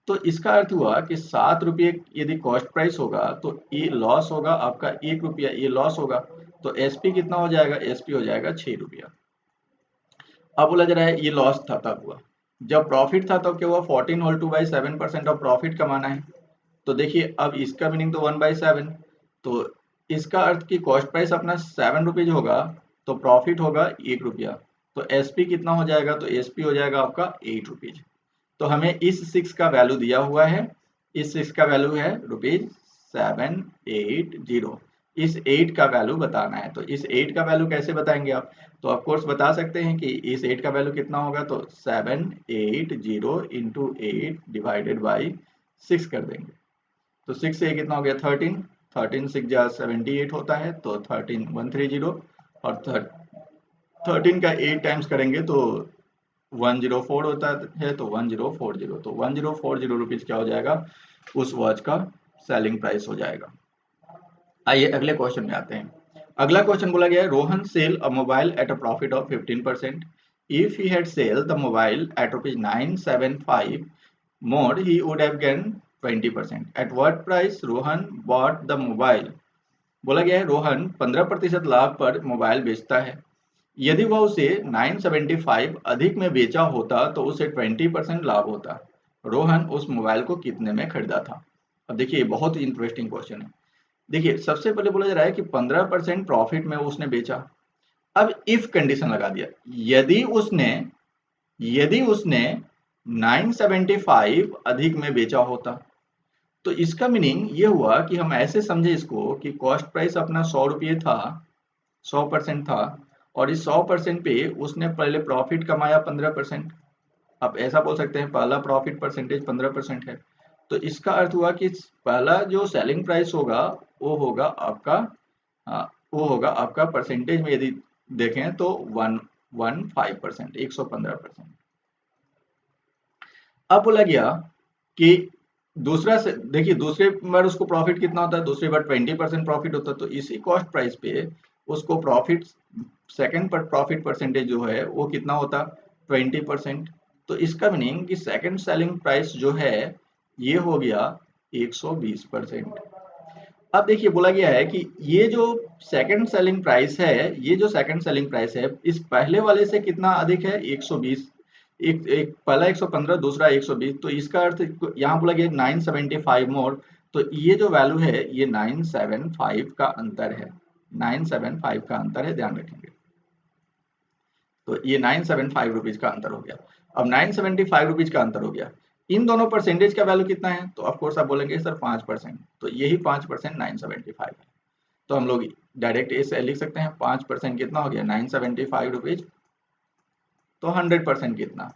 तो इसका अर्थ हुआ कि 7 रुपये यदि कॉस्ट प्राइस होगा तो ये लॉस होगा आपका 1 रुपया, ये लॉस होगा तो एसपी कितना हो जाएगा, एसपी हो जाएगा 6 रुपया। अब बोला जा रहा है ये लॉस था तब हुआ, जब प्रॉफिट था तब क्या हुआ, 14 होल 2 बाई 7% ऑफ प्रॉफिट कमाना है। तो देखिए अब इसका मीनिंग तो 1 बाई 7, तो इसका अर्थ कि कॉस्ट प्राइस अपना 7 रुपीज होगा तो प्रॉफिट होगा 1 रुपया, तो एसपी कितना हो जाएगा, तो एसपी हो जाएगा आपका 8 रुपीज। तो हमें इस 6 का वैल्यू दिया हुआ है, इस 6 का वैल्यू है रुपीज 780, इस 8 का वैल्यू बताना है। तो इस 8 का वैल्यू कैसे बताएंगे आप, तो ऑफ कोर्स बता सकते हैं कि इस 8 का वैल्यू कितना होगा, तो 780 इंटू 8 डिवाइडेड बाई 6 कर देंगे। तो 6 से कितना हो गया 13, 13 6 जा 78 होता है, तो 13130 और 13 का 8 टाइम्स करेंगे तो 104 होता है, तो 1040, तो 1040 रुपीज क्या हो जाएगा, उस वॉच का सेलिंग प्राइस हो जाएगा। आइए अगले क्वेश्चन में आते हैं। अगला क्वेश्चन बोला गया है Rohan sell a mobile at a profit of 15%, if he had sell the mobile at rupees 975 more he would have gained 20%. At what price Rohan bought the mobile? बोला गया है रोहन 15% लाभ पर मोबाइल बेचता है, यदि वह उसे 975 अधिक में बेचा होता तो उसे 20% लाभ होता। रोहन उस मोबाइल को कितने में खरीदा था। अब देखिए बहुत ही इंटरेस्टिंग क्वेश्चन है। देखिए सबसे पहले बोला जा रहा है कि 15% प्रॉफिट में उसने बेचा। अब इफ कंडीशन लगा दिया, यदि उसने 975 अधिक में बेचा होता, तो इसका मीनिंग ये हुआ कि हम ऐसे समझे इसको कि कॉस्ट प्राइस अपना 100 रुपये था, 100% था, और इस 100% पे उसने पहले प्रॉफिट कमाया 15%। आप ऐसा बोल सकते हैं पहला प्रॉफिट परसेंटेज 15% है। तो इसका अर्थ हुआ कि पहला जो सेलिंग प्राइस होगा वो होगा आपका परसेंटेज में यदि देखें तो 115%, 115%। अब बोला गया कि दूसरा से देखिए दूसरे बार उसको प्रॉफिट कितना होता है, दूसरी बार 20% प्रॉफिट होता है, तो इसी कॉस्ट प्राइस पे उसको प्रॉफिट सेकंड पर प्रॉफिट परसेंटेज जो है वो कितना होता 20%। तो इसका मीनिंग कि सेकंड सेलिंग प्राइस जो है ये हो गया 120%। अब देखिए बोला गया है कि ये जो सेकंड सेलिंग प्राइस है, ये जो सेकंड सेलिंग प्राइस है इस पहले वाले से कितना अधिक है, 120। एक पहला 115, दूसरा 120, तो इसका अर्थ यहाँ बोला गया 975 मोर, तो ये जो वैल्यू है ये 975 का अंतर है, 975 का अंतर है, ध्यान रखेंगे। तो ये 975 रुपीज का अंतर हो गया। अब 975 रुपीज का अंतर हो गया, इन दोनों परसेंटेज का वैल्यू कितना है, तो ऑफकोर्स आप बोलेंगे सर 5%, तो यही 5% 975 है। तो हम लोग डायरेक्ट ऐसे लिख सकते हैं 5% कितना हो गया 975 रुपीज, तो 100% कितना।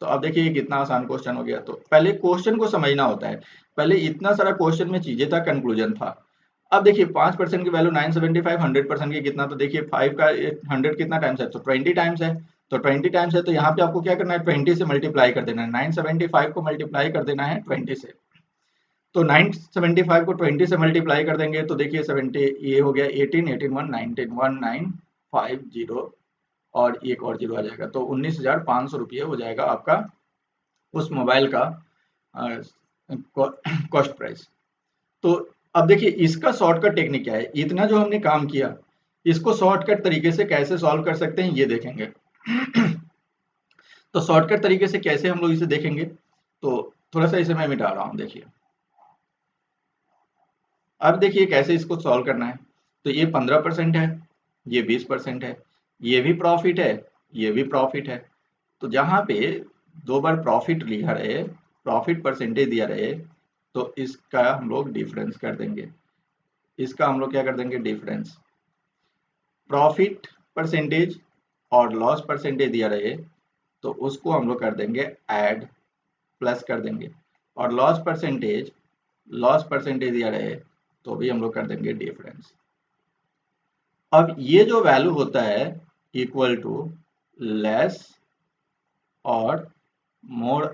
तो अब देखिए कितना आसान क्वेश्चन हो गया। तो पहले क्वेश्चन को समझना होता है, पहले इतना सारा क्वेश्चन में चीजें था, कंक्लूजन था। अब देखिए 5% की वैल्यू 975, 100% की कितना, तो देखिए 5 का 100 कितना टाइम्स है, तो 20 टाइम्स है, तो 20 टाइम्स है, तो यहाँ पे आपको क्या करना है 20 से मल्टीप्लाई कर देना है, 975 को मल्टीप्लाई कर देना है 20 से। तो 975 को 20 से मल्टीप्लाई कर देंगे तो देखिए 70 ये हो गया 18, 18 1 19 1950 और एक और जीरो आ जाएगा, तो 19,500 रुपये हो जाएगा आपका उस मोबाइल का कॉस्ट प्राइस। तो अब देखिए इसका शॉर्टकट टेक्निक क्या है, इतना जो हमने काम किया इसको शॉर्टकट तरीके से कैसे सॉल्व कर सकते हैं ये देखेंगे। तो शॉर्टकट तरीके से कैसे हम लोग इसे देखेंगे, तो थोड़ा सा इसे मैं मिटा रहा हूं। देखिए अब देखिए कैसे इसको सॉल्व करना है। तो ये 15% है, ये 20% है, ये भी प्रॉफिट है, ये भी प्रॉफिट है। तो जहाँ पे 2 बार प्रॉफिट लिखा रहे, प्रॉफिट परसेंटेज दिया रहे, तो इसका हम लोग डिफरेंस कर देंगे। इसका हम लोग क्या कर देंगे, डिफरेंस। प्रॉफिट परसेंटेज और लॉस परसेंटेज दिया रहे तो उसको हम लोग कर देंगे ऐड, प्लस कर देंगे। और लॉस परसेंटेज दिया रहे तो भी हम लोग कर देंगे डिफरेंस। अब ये जो वैल्यू होता है इक्वल टू लेस और मोर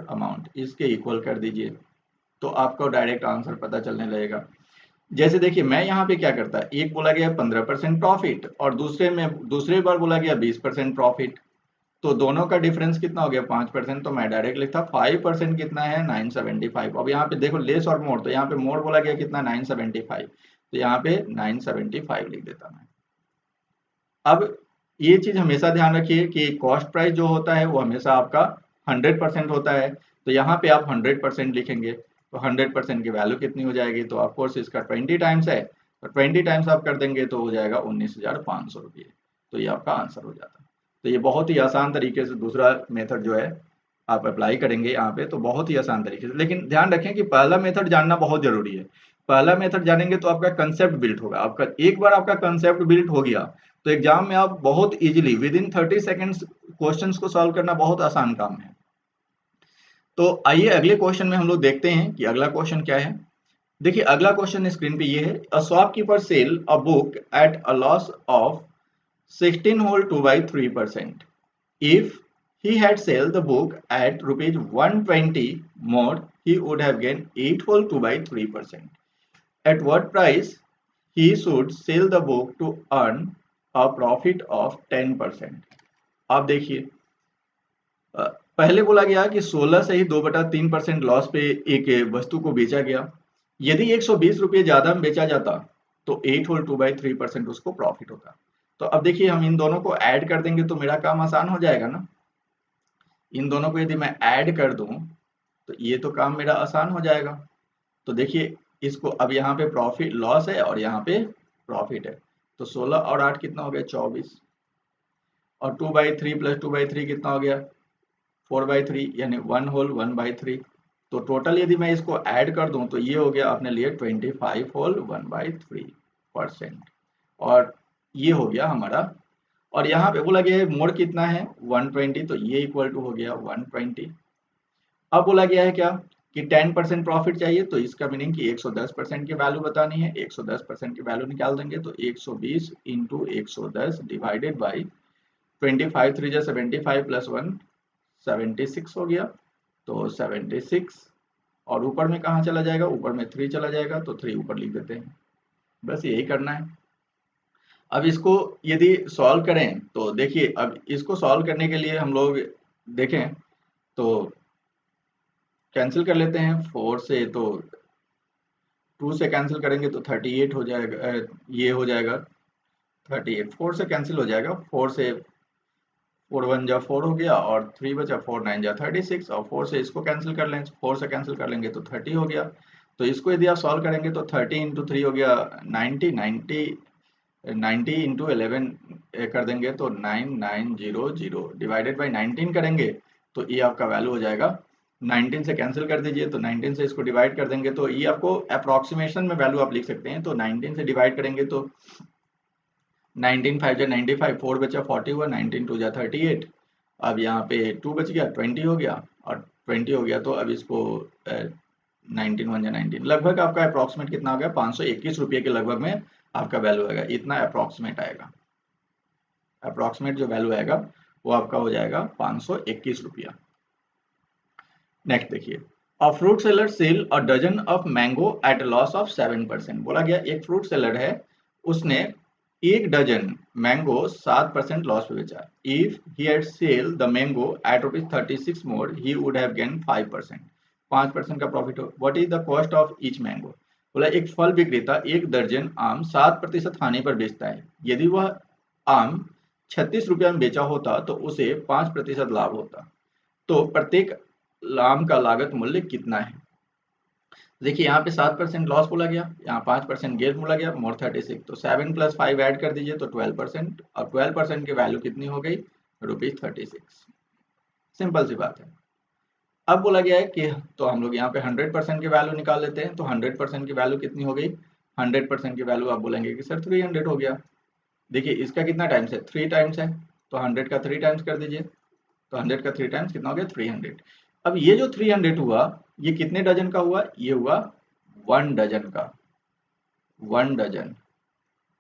अमाउंट इसके इक्वल कर दीजिए, तो आपको डायरेक्ट आंसर पता चलने लगेगा। जैसे देखिए मैं यहाँ पे क्या करता है, एक बोला गया 15% प्रॉफिट और दूसरे बार बोला गया 20% प्रॉफिट, तो दोनों का डिफरेंस कितना हो गया 5%, तो मैं डायरेक्ट लिखता 5% कितना है 975। अब यहाँ पे देखो लेस और मोर, तो यहाँ पे मोर बोला गया कितना 975, तो यहाँ पे 975 लिख देता मैं। अब ये चीज हमेशा ध्यान रखिए कि कॉस्ट प्राइस जो होता है वो हमेशा आपका 100% होता है, तो यहाँ पे आप 100% लिखेंगे, तो 100% की वैल्यू कितनी हो जाएगी, तो ऑफकोर्स इसका 20 टाइम्स है, तो 20 टाइम्स आप कर देंगे तो हो जाएगा 19,500 रुपये, तो ये आपका आंसर हो जाता है। तो ये बहुत ही आसान तरीके से दूसरा मेथड जो है आप अप्लाई करेंगे यहाँ पे, तो बहुत ही आसान तरीके से। लेकिन ध्यान रखें कि पहला मेथड जानना बहुत जरूरी है। पहला मेथड जानेंगे तो आपका कंसेप्ट बिल्ड होगा, आपका एक बार आपका कंसेप्ट बिल्ड हो गया तो एग्जाम में आप बहुत easily with in 30 seconds questions को सॉल्व करना बहुत आसान काम है। तो आइए अगले क्वेश्चन में हम लोग देखते हैं कि अगला क्वेश्चन क्या है। देखिए अगला क्वेश्चन स्क्रीन पे ये है, a shopkeeper sell a book at a loss of 16 whole 2/3%. If he had sold the book at rupees 120 more, he would have gained 8 whole 2/3%. At what price he should sell the book to earn a profit of 10%? आप देखिए पहले बोला गया कि 16 से ही 2/3% लॉस पे एक वस्तु को बेचा गया। यदि 120 रुपये ज्यादा में बेचा जाता तो 8 होल 2/3% उसको प्रॉफिट होता। तो अब देखिए हम इन दोनों को ऐड कर देंगे तो मेरा काम आसान हो जाएगा ना। इन दोनों को यदि मैं ऐड कर दूं तो ये तो काम मेरा आसान हो जाएगा। तो देखिए इसको अब यहाँ पे प्रॉफिट लॉस है और यहाँ पे प्रॉफिट है, तो 16 और 8 कितना हो गया 24, और 2/3 प्लस 2/3 कितना हो गया 4/3, यानी 1 होल 1/3। तो टोटल यदि मैं इसको ऐड कर दूं तो ये हो गया अपने लिए 25 होल 1/3%, और ये हो गया हमारा। और यहाँ पे बोला गया है मोड़ कितना है 120, तो ये इक्वल टू हो गया 120। अब बोला गया है क्या कि 10% प्रॉफिट चाहिए, तो इसका मीनिंग कि 110% की वैल्यू बतानी है। 110% की वैल्यू निकाल देंगे तो 120 इंटू 110 डिवाइडेड बाई 25 3 जा 75 प्लस 1 76 हो गया, तो 76, और ऊपर में कहाँ चला जाएगा, ऊपर में 3 चला जाएगा, तो 3 ऊपर लिख देते हैं। बस यही करना है। अब इसको यदि सॉल्व करें तो देखिए अब इसको सॉल्व करने के लिए हम लोग देखें तो कैंसिल कर लेते हैं 4 से, तो 2 से कैंसिल करेंगे तो 38 हो जाएगा, ये हो जाएगा 38, 4 से कैंसिल हो जाएगा, 4 से 4 1 जा 4 हो गया और 3 बचा, 4 9 जा 36, और 4 से इसको कैंसिल कर लें, 4 से कैंसिल कर लेंगे तो 30 हो गया। तो इसको यदि आप सॉल्व करेंगे तो 30 इंटू 3 हो गया 90 इंटू 11 कर देंगे तो 9900 डिवाइडेड बाई 19 करेंगे तो ये आपका वैल्यू हो जाएगा। 19 से कैंसिल कर दीजिए, तो 19 से इसको डिवाइड कर देंगे तो ये आपको अप्रोक्सीमेशन में वैल्यू आप लिख सकते हैं। तो 19 से डिवाइड करेंगे तो 19 5 जा 95, 4 बचा 40 हुआ, 19 2 जा 38, अब यहाँ पे 2 बच गया 20 हो गया, और 20 हो गया तो अब इसको 19 1 जा 19, लगभग आपका अप्रोक्सीमेट कितना हो गया 521 रुपये के लगभग में आपका वैल्यू आएगा। इतना अप्रोक्सीमेट आएगा, अप्रोक्सीमेट जो वैल्यू आएगा वो आपका हो जाएगा 521 रुपया। नेक्स्ट देखिए, a fruit seller sell a dozen of mango at loss of 7%। बोला गया एक फ्रूट सेलर है, उसने एक डजन मैंगो 7% लॉस पे बेचा। If he had sell the mango at ₹36 more, he would have gain 5%, 5% का प्रॉफिट हो। What is the cost of each mango? बोला एक फल विक्रेता एक दर्जन आम 7% हानि पर बेचता है। यदि वह आम 36 रुपया में बेचा होता तो उसे 5% लाभ होता, तो प्रत्येक आम का लागत मूल्य कितना है? देखिए यहाँ पे 7% लॉस बोला गया, यहाँ 5% गेन बोला गया, मोर 36, तो 7 + 5 ऐड कर दीजिए तो 12%, और 12% की वैल्यू कितनी हो गई, ₹36। सिंपल सी बात है। अब बोला गया है कि तो हम लोग यहाँ पे 100% की वैल्यू निकाल लेते हैं, तो 100% की वैल्यू कितनी हो गई, 100% की वैल्यू आप बोलेंगे कि सर 300 हो गया। देखिए इसका कितना टाइम्स है, 3 टाइम्स है, तो 100 का 3 टाइम्स कर दीजिए, तो 100 का 3 टाइम्स कितना हो गया, 300। अब ये जो 300 हुआ, ये कितने डजन का हुआ, ये हुआ 1 डजन का, 1 डजन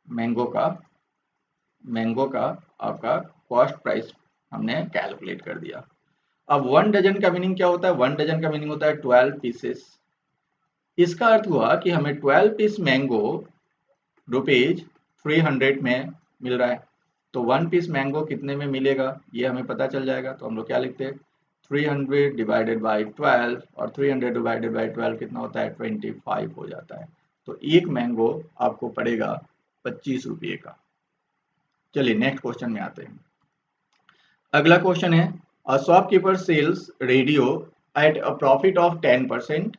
मैंगो का आपका कॉस्ट प्राइस हमने कैलकुलेट कर दिया। अब 1 डजन का मीनिंग क्या होता है, 1 डजन का मीनिंग होता है 12 पीसेस। इसका अर्थ हुआ कि हमें 12 पीस मैंगो रुपीज 300 में मिल रहा है। तो 1 पीस मैंगो कितने में मिलेगा ये हमें पता चल जाएगा। तो हम लोग क्या लिखते हैं, 300 डिवाइडेड बाई 12, और 300 डिवाइडेड बाई 12 कितना होता है, 25 हो जाता है। तो एक मैंगो आपको पड़ेगा 25 रुपये का। चलिए नेक्स्ट क्वेश्चन में आते हैं। अगला क्वेश्चन है, a shopkeeper sells radio at a profit of 10%।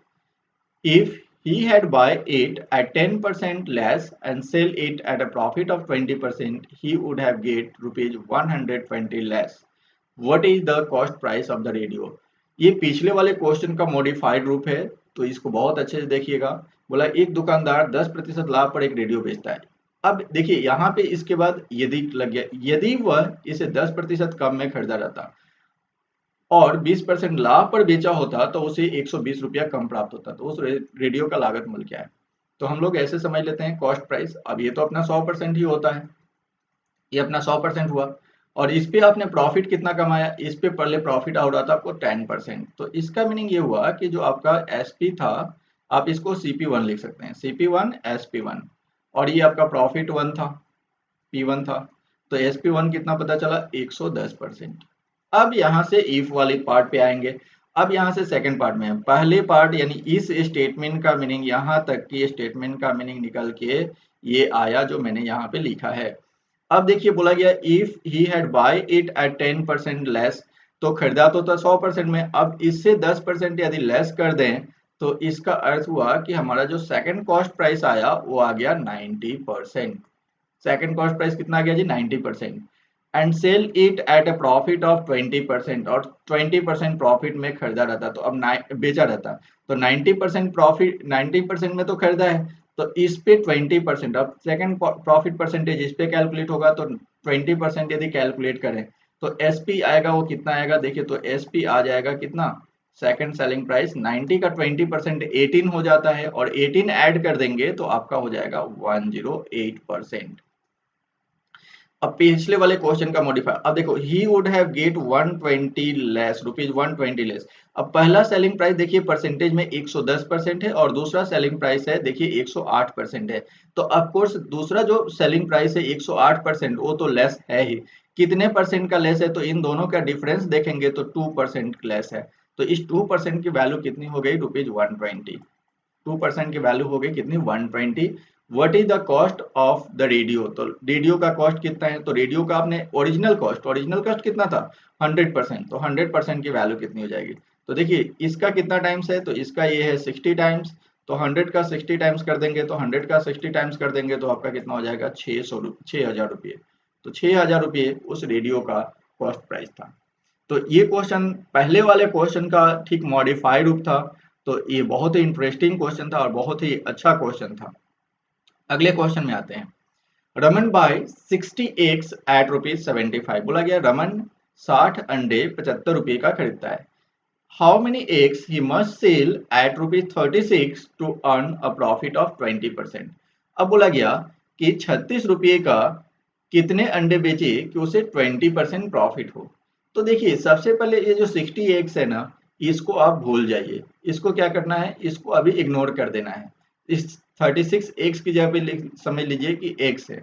If he had buy it at 10% less and sell it at a profit of 20%, he would have get rupees 120 less. What is the cost price of the radio? ये पिछले वाले क्वेश्चन का मॉडिफाइड रूप है, तो इसको बहुत अच्छे से देखिएगा। बोला एक दुकानदार 10% लाभ पर एक रेडियो बेचता है। अब देखिए यहाँ पे इसके बाद यदि लग गया, यदि वह इसे 10% कम में खरीदा रहता और 20% लाभ पर बेचा होता तो उसे 120 रुपया कम प्राप्त होता। तो उस रेडियो का लागत मूल्य क्या है, तो हम लोग ऐसे समझ लेते हैं कॉस्ट प्राइस। अब ये तो अपना 100% ही होता है, ये अपना 100% हुआ, और इस पे आपने प्रॉफिट कितना कमाया, इस पे पहले प्रॉफिट आ रहा था आपको 10%। तो इसका मीनिंग ये हुआ कि जो आपका एसपी था, आप इसको CP1 लिख सकते हैं, CP1 SP1, और ये आपका प्रॉफिट 1 था, P1 था। तो SP1 कितना पता चला, 110%। अब यहाँ से इफ वाली पार्ट पे आएंगे। अब यहाँ से सेकंड पार्ट में, पहले पार्ट यानी इस स्टेटमेंट का मीनिंग, यहाँ तक की स्टेटमेंट का मीनिंग निकल के ये आया जो मैंने यहाँ पे लिखा है। अब देखिए बोला गया if he had buy it at 10% less, तो खरीदा तो था 100% में, अब इससे 10% यदि लेस कर दें तो इसका अर्थ हुआ कि हमारा जो सेकंड कॉस्ट प्राइस आया वो आ गया 90%। सेकंड कॉस्ट प्राइस कितना आ गया जी, 90%। And sell it at a profit of 20%, और 20% प्रॉफिट में खरीदा रहता, तो अब बेचा रहता, तो 90% प्रॉफिट, 90% में तो खरीदा है, तो इस पे 20%, अब सेकंड प्रॉफिट परसेंटेज इस पे कैलकुलेट होगा, तो 20% यदि कैलकुलेट करें तो एसपी आएगा, वो कितना आएगा, देखिए तो एसपी आ जाएगा कितना, सेकंड सेलिंग प्राइस 90 का 20% 18 हो जाता है, और 18 ऐड कर देंगे तो आपका हो जाएगा 108%। अब पिछले वाले क्वेश्चन का मॉडिफायर, अब देखो ही would have get 120 less, rupees 120 less. अब पहला सेलिंग प्राइस देखिए परसेंटेज में 110% है, और दूसरा सेलिंग प्राइस है देखिए 108% है। तो ऑफ कोर्स दूसरा जो सेलिंग प्राइस है 108%, वो तो लेस है ही। कितने परसेंट का लेस है, तो इन दोनों का डिफरेंस देखेंगे तो 2% लेस है। तो इस 2% की वैल्यू कितनी हो गई, रुपीज 120। 2% की वैल्यू हो गई कितनी, 120। What is the cost of the radio, तो रेडियो का कॉस्ट कितना है, तो रेडियो का आपने ओरिजिनल कॉस्ट कितना था, 100%, तो 100% की वैल्यू कितनी हो जाएगी। तो देखिए इसका कितना टाइम्स है, तो इसका ये है 60 टाइम्स, तो 100 का 60 टाइम्स कर देंगे, तो 100 का 60 टाइम्स कर देंगे तो आपका कितना हो जाएगा, 6,000 रुपये। तो 6,000 रुपये उस रेडियो का कॉस्ट प्राइस था। तो ये क्वेश्चन पहले वाले क्वेश्चन का ठीक मॉडिफाइड रूप था। तो ये बहुत ही इंटरेस्टिंग क्वेश्चन था और बहुत ही अच्छा क्वेश्चन था। अगले क्वेश्चन में आते हैं। Raman buy 60 eggs at ₹75। बोला गया रमन 60 अंडे 75 रुपये का खरीदता है। How many eggs he must sell at ₹36 to earn a profit of 20%। अब बोला गया कि 36 रुपये का कितने अंडे बेचे कि उसे 20% प्रॉफिट हो। तो देखिए सबसे पहले ये जो 60 एग्स है ना, इसको आप भूल जाइए, इसको क्या करना है, इसको अभी इग्नोर कर देना है। इस 36 एग्स की जगह पे समझ लीजिए कि एक्स है।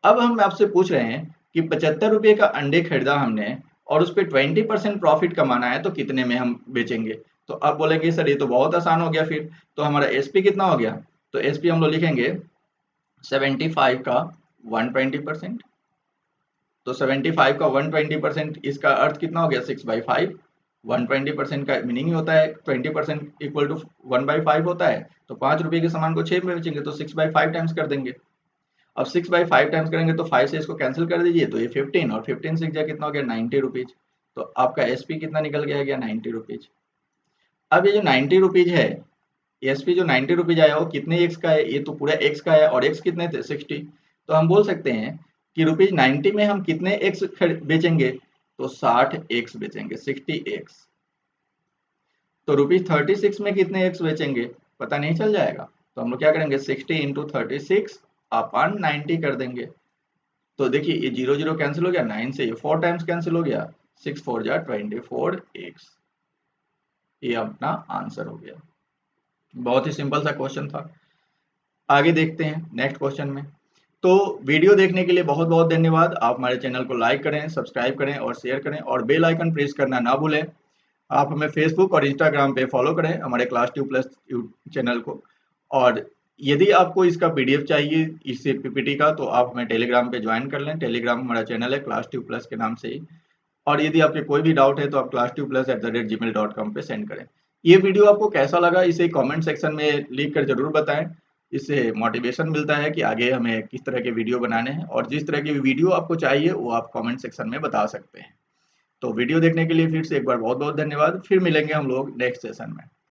अब हम आपसे पूछ रहे हैं कि 75 रुपये का अंडे खरीदा हमने और उस पर 20% प्रॉफिट कमाना है, तो कितने में हम बेचेंगे। तो अब बोलेंगे सर ये तो बहुत आसान हो गया, फिर तो हमारा एसपी कितना हो गया, तो एसपी हम लोग लिखेंगे 75 का 120%। तो 75 का 120%, इसका अर्थ कितना हो गया, 6/5। 120% का मीनिंग ही होता है 20% इक्वल टू 1/5 होता है। तो 5 रुपए के सामान को 6 में बेचेंगे तो 6/5 टाइम्स कर देंगे। अब 6/5 टाइम्स करेंगे तो 5 से इसको कैंसिल कर दीजिए तो ये 15 और 15 से क्या कितना हो गया 90 रुपीज। तो आपका एसपी कितना निकल गया 90 रुपीज। अब ये जो 90 रुपीज है, एसपी जो 90 रुपीज आया वो कितने एक्स का है, ये तो पूरा एक्स का है और एक्स कितने थे 60। तो हम बोल सकते हैं कि रुपीज 90 में हम कितने एक्स बेचेंगे, तो 60 एक्स बेचेंगे, 60 एक्स। तो रुपीज 36 में कितने एक्स बेचेंगे पता नहीं चल जाएगा। तो हम लोग क्या करेंगे 60 इंटू 36 अपन 90 कर देंगे। तो देखिए ये 0 0 कैंसिल हो गया, 9 से ये 4 टाइम्स कैंसिल हो गया, 6 4 जा 24 एक्स। ये अपना आंसर हो गया। बहुत ही सिंपल सा क्वेश्चन था। आगे देखते हैं नेक्स्ट क्वेश्चन में। तो वीडियो देखने के लिए बहुत बहुत धन्यवाद। आप हमारे चैनल को लाइक करें, सब्सक्राइब करें और शेयर करें और बेल आइकन प्रेस करना ना भूलें। आप हमें फेसबुक और इंस्टाग्राम पे फॉलो करें हमारे क्लास 2+ चैनल को। और यदि आपको इसका पीडीएफ चाहिए इस पीपीटी का तो आप हमें टेलीग्राम पे ज्वाइन कर लें। टेलीग्राम हमारा चैनल है क्लास 2+ के नाम से ही। और यदि आपके कोई भी डाउट है तो आप class2plus@gmail.com पे सेंड करें। ये वीडियो आपको कैसा लगा इसे कमेंट सेक्शन में लिख कर जरूर बताएं। इससे मोटिवेशन मिलता है कि आगे हमें किस तरह के वीडियो बनाने हैं और जिस तरह की वीडियो आपको चाहिए वो आप कमेंट सेक्शन में बता सकते हैं। तो वीडियो देखने के लिए फिर से एक बार बहुत बहुत धन्यवाद। फिर मिलेंगे हम लोग नेक्स्ट सेशन में।